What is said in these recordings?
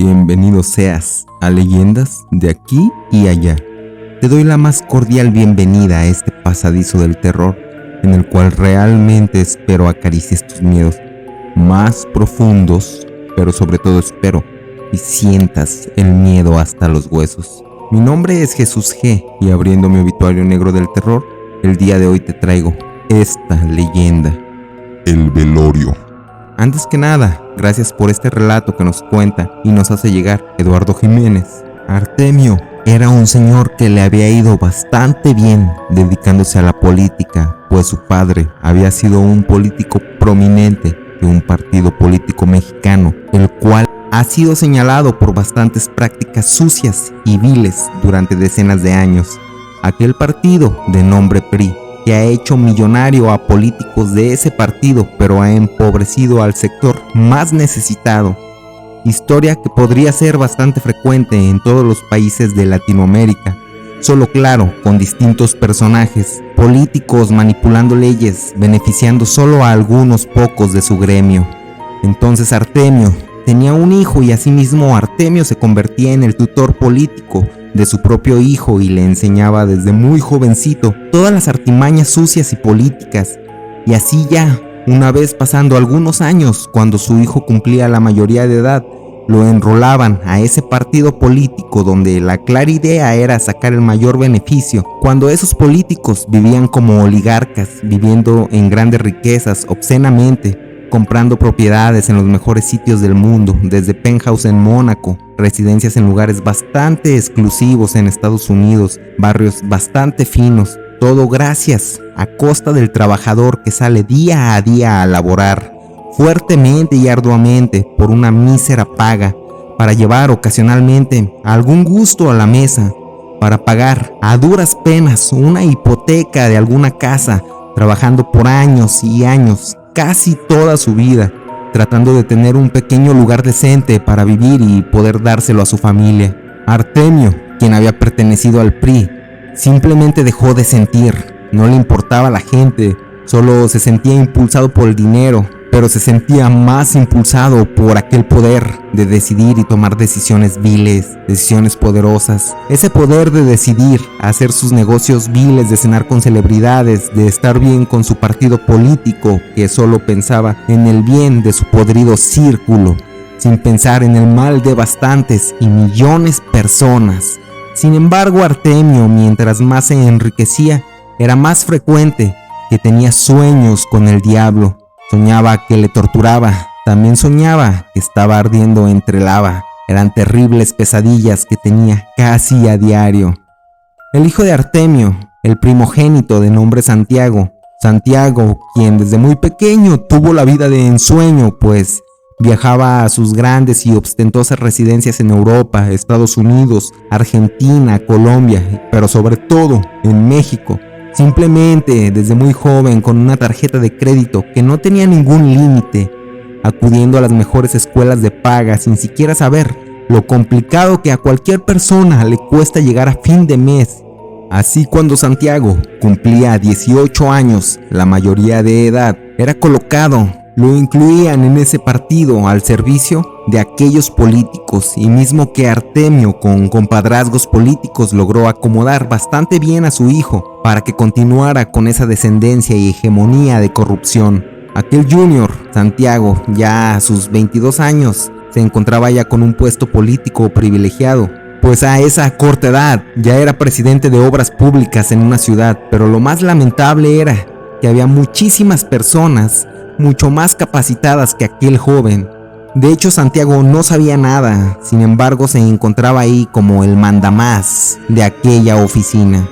Bienvenido seas a Leyendas de aquí y allá. Te doy la más cordial bienvenida a este pasadizo del terror, en el cual realmente espero acaricies tus miedos más profundos, pero sobre todo espero y sientas el miedo hasta los huesos. Mi nombre es Jesús G, y abriendo mi obituario negro del terror, el día de hoy te traigo esta leyenda: el velorio. Antes que nada, gracias por este relato que nos cuenta y nos hace llegar Eduardo Jiménez. Artemio era un señor que le había ido bastante bien dedicándose a la política, pues su padre había sido un político prominente de un partido político mexicano, el cual ha sido señalado por bastantes prácticas sucias y viles durante decenas de años. Aquel partido, de nombre PRI, que ha hecho millonario a políticos de ese partido, pero ha empobrecido al sector más necesitado. Historia que podría ser bastante frecuente en todos los países de Latinoamérica, solo claro, con distintos personajes, políticos manipulando leyes, beneficiando solo a algunos pocos de su gremio. Entonces Artemio tenía un hijo y asimismo Artemio se convertía en el tutor político de su propio hijo y le enseñaba desde muy jovencito todas las artimañas sucias y políticas. Y así ya, una vez pasando algunos años, cuando su hijo cumplía la mayoría de edad, lo enrolaban a ese partido político donde la clara idea era sacar el mayor beneficio, cuando esos políticos vivían como oligarcas, viviendo en grandes riquezas obscenamente, comprando propiedades en los mejores sitios del mundo, desde penthouse en Mónaco, residencias en lugares bastante exclusivos en Estados Unidos, barrios bastante finos, todo gracias a costa del trabajador que sale día a día a laborar fuertemente y arduamente por una mísera paga, para llevar ocasionalmente algún gusto a la mesa, para pagar a duras penas una hipoteca de alguna casa, trabajando por años y años, casi toda su vida, tratando de tener un pequeño lugar decente para vivir y poder dárselo a su familia. Artemio, quien había pertenecido al PRI, simplemente dejó de sentir, no le importaba la gente, solo se sentía impulsado por el dinero, pero se sentía más impulsado por aquel poder de decidir y tomar decisiones viles, decisiones poderosas. Ese poder de decidir, hacer sus negocios viles, de cenar con celebridades, de estar bien con su partido político, que solo pensaba en el bien de su podrido círculo, sin pensar en el mal de bastantes y millones de personas. Sin embargo, Artemio, mientras más se enriquecía, era más frecuente que tenía sueños con el diablo. Soñaba que le torturaba, también soñaba que estaba ardiendo entre lava. Eran terribles pesadillas que tenía casi a diario. El hijo de Artemio, el primogénito de nombre Santiago, quien desde muy pequeño tuvo la vida de ensueño, pues viajaba a sus grandes y ostentosas residencias en Europa, Estados Unidos, Argentina, Colombia, pero sobre todo en México. Simplemente desde muy joven, con una tarjeta de crédito que no tenía ningún límite, acudiendo a las mejores escuelas de paga sin siquiera saber lo complicado que a cualquier persona le cuesta llegar a fin de mes. Así, cuando Santiago cumplía 18 años, la mayoría de edad, era colocado, lo incluían en ese partido al servicio de aquellos políticos, y mismo que Artemio con compadrazgos políticos logró acomodar bastante bien a su hijo para que continuara con esa descendencia y hegemonía de corrupción. Aquel junior, Santiago, ya a sus 22 años, se encontraba ya con un puesto político privilegiado, pues a esa corta edad ya era presidente de obras públicas en una ciudad. Pero lo más lamentable era que había muchísimas personas mucho más capacitadas que aquel joven. De hecho, Santiago no sabía nada, sin embargo se encontraba ahí como el mandamás de aquella oficina.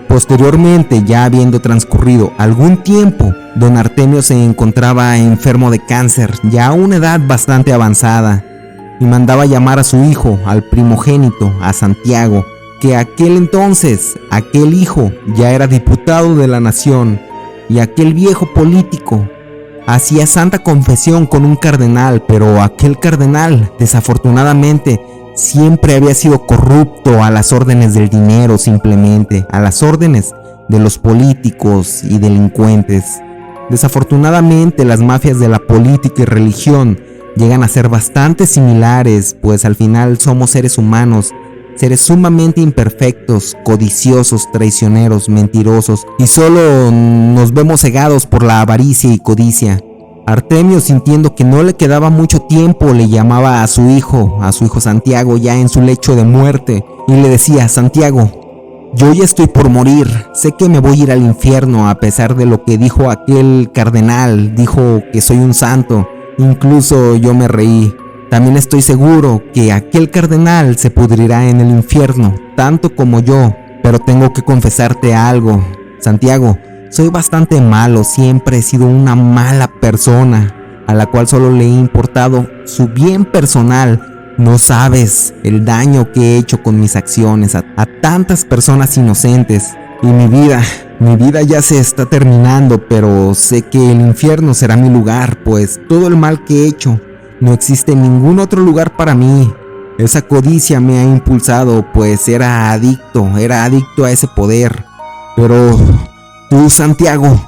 Posteriormente, ya habiendo transcurrido algún tiempo, don Artemio se encontraba enfermo de cáncer, ya a una edad bastante avanzada, y mandaba llamar a su hijo, al primogénito, a Santiago, que aquel entonces, aquel hijo, ya era diputado de la nación, y aquel viejo político hacía santa confesión con un cardenal, pero aquel cardenal, desafortunadamente, siempre había sido corrupto a las órdenes del dinero, simplemente a las órdenes de los políticos y delincuentes. Desafortunadamente, las mafias de la política y religión llegan a ser bastante similares, pues al final somos seres humanos, seres sumamente imperfectos, codiciosos, traicioneros, mentirosos, y solo nos vemos cegados por la avaricia y codicia. Artemio, sintiendo que no le quedaba mucho tiempo, le llamaba a su hijo Santiago, ya en su lecho de muerte, y le decía: Santiago, yo ya estoy por morir, sé que me voy a ir al infierno a pesar de lo que dijo aquel cardenal, dijo que soy un santo, incluso yo me reí. También estoy seguro que aquel cardenal se pudrirá en el infierno, tanto como yo, pero tengo que confesarte algo, Santiago. Soy bastante malo, siempre he sido una mala persona, a la cual solo le he importado su bien personal. No sabes el daño que he hecho con mis acciones a tantas personas inocentes. Y mi vida ya se está terminando, pero sé que el infierno será mi lugar, pues todo el mal que he hecho, no existe ningún otro lugar para mí. Esa codicia me ha impulsado, pues era adicto a ese poder. Pero tú, Santiago,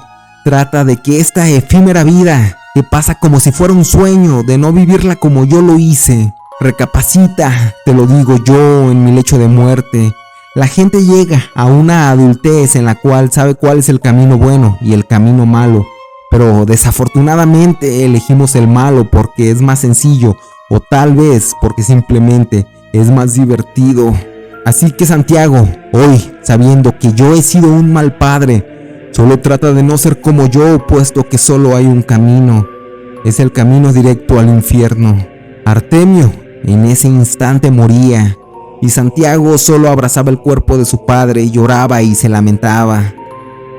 trata de que esta efímera vida, que pasa como si fuera un sueño, de no vivirla como yo lo hice. Recapacita, te lo digo yo en mi lecho de muerte. La gente llega a una adultez en la cual sabe cuál es el camino bueno y el camino malo, pero desafortunadamente elegimos el malo porque es más sencillo, o tal vez porque simplemente es más divertido. Así que, Santiago, hoy, sabiendo que yo he sido un mal padre, solo trata de no ser como yo, puesto que solo hay un camino. Es el camino directo al infierno. Artemio en ese instante moría, y Santiago solo abrazaba el cuerpo de su padre y lloraba y se lamentaba.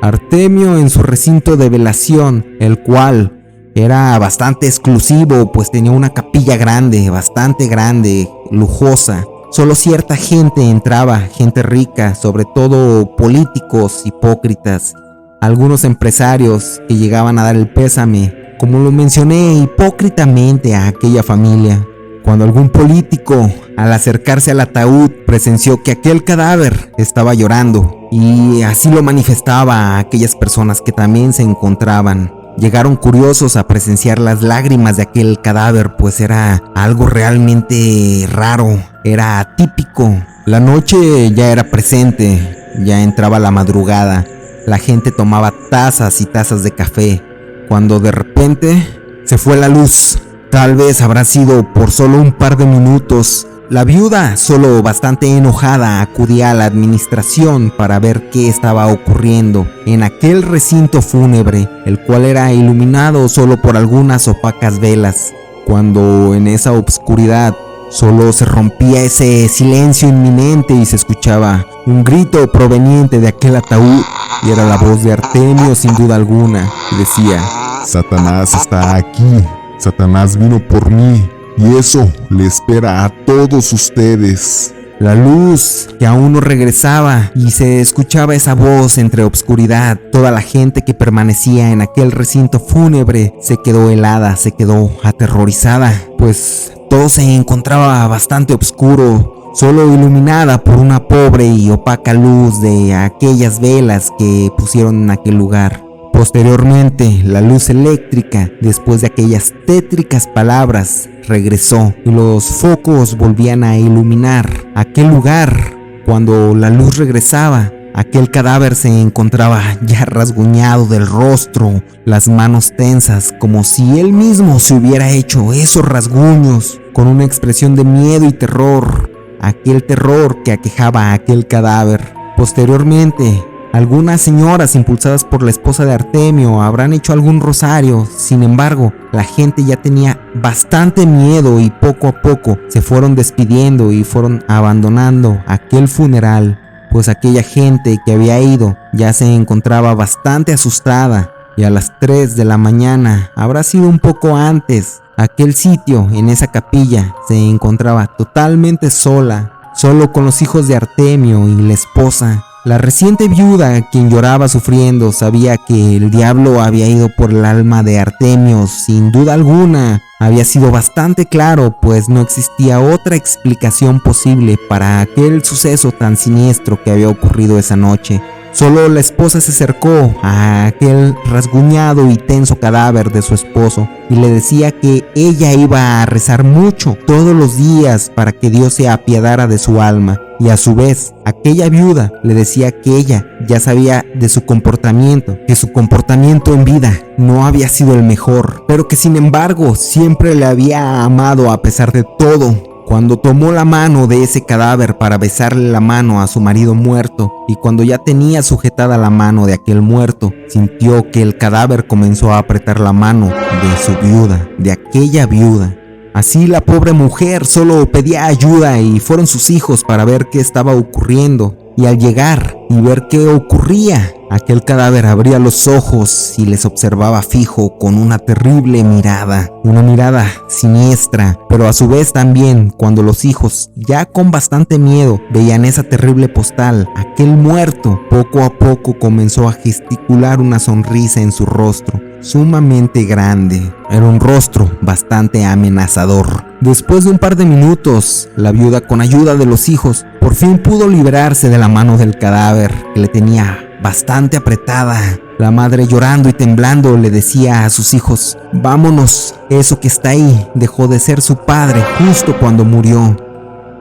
Artemio en su recinto de velación, el cual era bastante exclusivo, pues tenía una capilla grande, bastante grande, lujosa. Solo cierta gente entraba, gente rica, sobre todo políticos, hipócritas, algunos empresarios que llegaban a dar el pésame, como lo mencioné, hipócritamente a aquella familia. Cuando algún político, al acercarse al ataúd, presenció que aquel cadáver estaba llorando, y así lo manifestaba a aquellas personas que también se encontraban. Llegaron curiosos a presenciar las lágrimas de aquel cadáver, pues era algo realmente raro, era atípico. La noche ya era presente, ya entraba la madrugada, la gente tomaba tazas y tazas de café, cuando de repente se fue la luz. Tal vez habrá sido por solo un par de minutos. La viuda, solo bastante enojada, acudía a la administración para ver qué estaba ocurriendo en aquel recinto fúnebre, el cual era iluminado solo por algunas opacas velas, cuando en esa obscuridad solo se rompía ese silencio inminente y se escuchaba un grito proveniente de aquel ataúd, y era la voz de Artemio sin duda alguna, y decía: Satanás está aquí. Satanás vino por mí, y eso le espera a todos ustedes. La luz que aún no regresaba, y se escuchaba esa voz entre obscuridad. Toda la gente que permanecía en aquel recinto fúnebre se quedó helada, se quedó aterrorizada, pues todo se encontraba bastante oscuro, solo iluminada por una pobre y opaca luz de aquellas velas que pusieron en aquel lugar. Posteriormente, la luz eléctrica, después de aquellas tétricas palabras, regresó y los focos volvían a iluminar aquel lugar. Cuando la luz regresaba, aquel cadáver se encontraba ya rasguñado del rostro, las manos tensas, como si él mismo se hubiera hecho esos rasguños, con una expresión de miedo y terror, aquel terror que aquejaba a aquel cadáver. Posteriormente, algunas señoras, impulsadas por la esposa de Artemio, habrán hecho algún rosario. Sin embargo, la gente ya tenía bastante miedo y poco a poco se fueron despidiendo y fueron abandonando aquel funeral, pues aquella gente que había ido ya se encontraba bastante asustada. Y a las 3 de la mañana, habrá sido un poco antes, aquel sitio, en esa capilla, se encontraba totalmente sola, solo con los hijos de Artemio y la esposa. La reciente viuda, quien lloraba sufriendo, sabía que el diablo había ido por el alma de Artemio, sin duda alguna. Había sido bastante claro, pues no existía otra explicación posible para aquel suceso tan siniestro que había ocurrido esa noche. Solo la esposa se acercó a aquel rasguñado y tenso cadáver de su esposo y le decía que ella iba a rezar mucho todos los días para que Dios se apiadara de su alma. Y a su vez, aquella viuda le decía que ella ya sabía de su comportamiento, que su comportamiento en vida no había sido el mejor, pero que sin embargo siempre le había amado a pesar de todo. Cuando tomó la mano de ese cadáver para besarle la mano a su marido muerto, y cuando ya tenía sujetada la mano de aquel muerto, sintió que el cadáver comenzó a apretar la mano de su viuda, de aquella viuda. Así la pobre mujer solo pedía ayuda y fueron sus hijos para ver qué estaba ocurriendo. Y al llegar y ver qué ocurría, aquel cadáver abría los ojos y les observaba fijo con una terrible mirada, una mirada siniestra, pero a su vez también cuando los hijos, ya con bastante miedo, veían esa terrible postal, aquel muerto poco a poco comenzó a gesticular una sonrisa en su rostro, sumamente grande. Era un rostro bastante amenazador. Después de un par de minutos, la viuda, con ayuda de los hijos, por fin pudo liberarse de la mano del cadáver que le tenía bastante apretada. La madre, llorando y temblando, le decía a sus hijos: vámonos, eso que está ahí dejó de ser su padre justo cuando murió.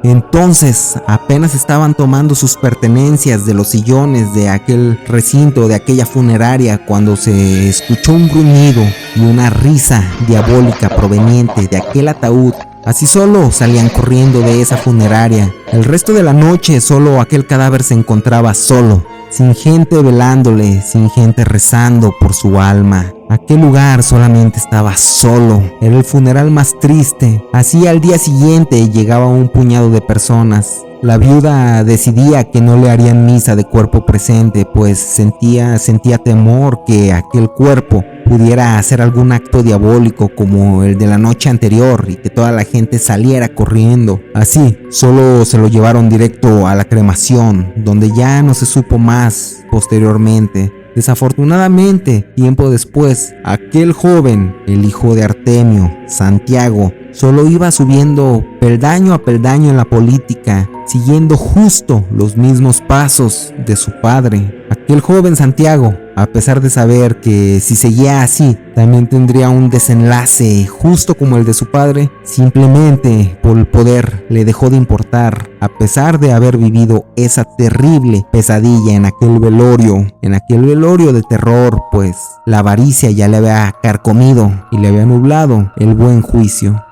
Entonces apenas estaban tomando sus pertenencias de los sillones de aquel recinto, de aquella funeraria, cuando se escuchó un gruñido y una risa diabólica proveniente de aquel ataúd. Así solo salían corriendo de esa funeraria. El resto de la noche solo aquel cadáver se encontraba solo, sin gente velándole, sin gente rezando por su alma. Aquel lugar solamente estaba solo. Era el funeral más triste. Así al día siguiente llegaba un puñado de personas. La viuda decidía que no le harían misa de cuerpo presente, pues sentía temor que aquel cuerpo pudiera hacer algún acto diabólico como el de la noche anterior y que toda la gente saliera corriendo. Así, solo se lo llevaron directo a la cremación, donde ya no se supo más posteriormente. Desafortunadamente, tiempo después, aquel joven, el hijo de Artemio, Santiago, solo iba subiendo peldaño a peldaño en la política, siguiendo justo los mismos pasos de su padre. Aquel joven Santiago, a pesar de saber que si seguía así, también tendría un desenlace justo como el de su padre, simplemente por el poder le dejó de importar, a pesar de haber vivido esa terrible pesadilla en aquel velorio de terror, pues la avaricia ya le había carcomido y le había nublado el buen juicio.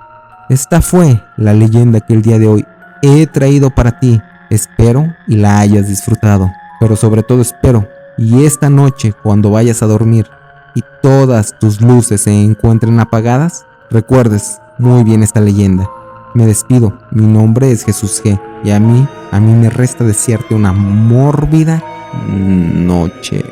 Esta fue la leyenda que el día de hoy he traído para ti. Espero y la hayas disfrutado, pero sobre todo espero y esta noche, cuando vayas a dormir y todas tus luces se encuentren apagadas, recuerdes muy bien esta leyenda. Me despido, mi nombre es Jesús G y a mí me resta desearte una mórbida noche.